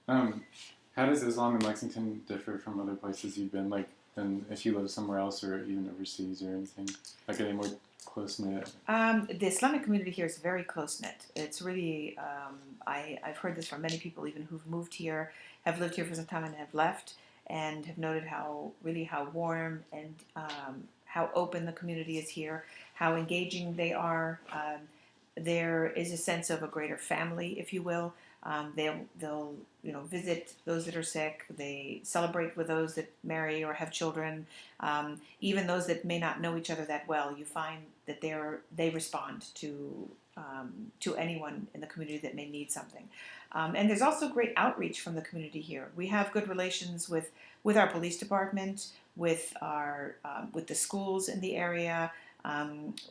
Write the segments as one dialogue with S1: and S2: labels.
S1: Um, how does Islam in Lexington differ from other places you've been, like, than if you live somewhere else or even overseas or anything? Like, are they more close knit?
S2: The Islamic community here is very close knit. It's really, I've heard this from many people, even who've moved here, have lived here for some time and have left, and have noted how warm and how open the community is here, how engaging they are. There is a sense of a greater family, if you will. They'll visit those that are sick. They celebrate with those that marry or have children. Even those that may not know each other that well, you find that they respond to anyone in the community that may need something. And there's also great outreach from the community here. We have good relations with our police department, with the schools in the area,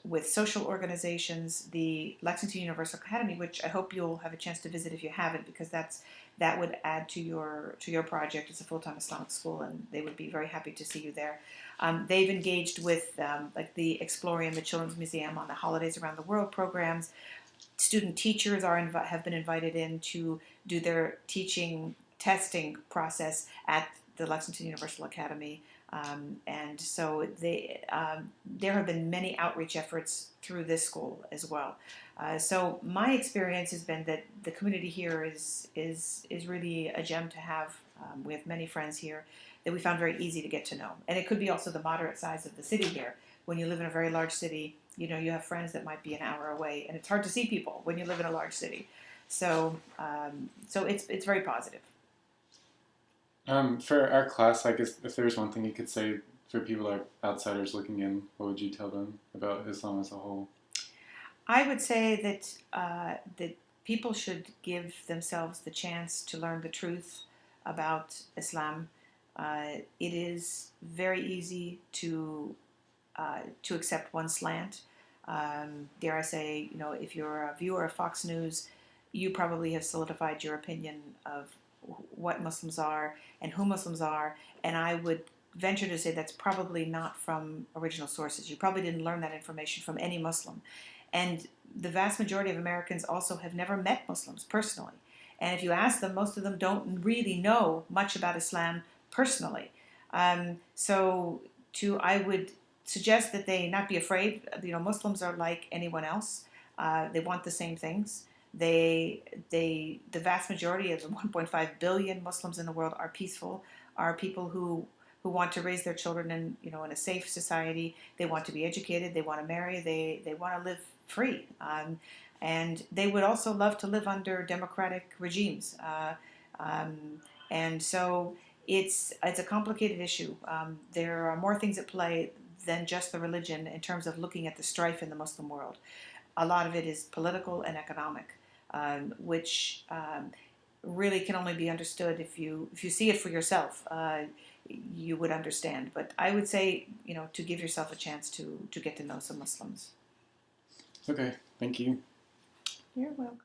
S2: with social organizations, the Lexington Universal Academy, which I hope you'll have a chance to visit if you haven't, because that would add to your project. It's a full-time Islamic school, and they would be very happy to see you there. They've engaged with like the Explorium, the Children's Museum, on the Holidays Around the World programs. Student teachers have been invited in to do their teaching testing process at the Lexington Universal Academy. And so there have been many outreach efforts through this school as well. So my experience has been that the community here is really a gem to have. We have many friends here that we found very easy to get to know, and it could be also the moderate size of the city here. When you live in a very large city, you have friends that might be an hour away, and it's hard to see people when you live in a large city. So it's very positive.
S1: For our class, I guess if there's one thing you could say for people like outsiders looking in, what would you tell them about Islam as a whole?
S2: I would say that people should give themselves the chance to learn the truth about Islam. It is very easy to accept one slant. Dare I say, if you're a viewer of Fox News, you probably have solidified your opinion of what Muslims are and who Muslims are, and I would venture to say that's probably not from original sources. You probably didn't learn that information from any Muslim. And the vast majority of Americans also have never met Muslims personally. And if you ask them, most of them don't really know much about Islam personally. I would suggest that they not be afraid. Muslims are like anyone else. They want the same things. The vast majority of the 1.5 billion Muslims in the world are peaceful, are people who want to raise their children in a safe society. They want to be educated. They want to marry. They want to live free. And they would also love to live under democratic regimes. Um, and so it's a complicated issue. There are more things at play than just the religion in terms of looking at the strife in the Muslim world. A lot of it is political and economic, which really can only be understood if you see it for yourself. You would understand. But I would say, to give yourself a chance to get to know some Muslims.
S1: Okay, thank you.
S2: You're welcome.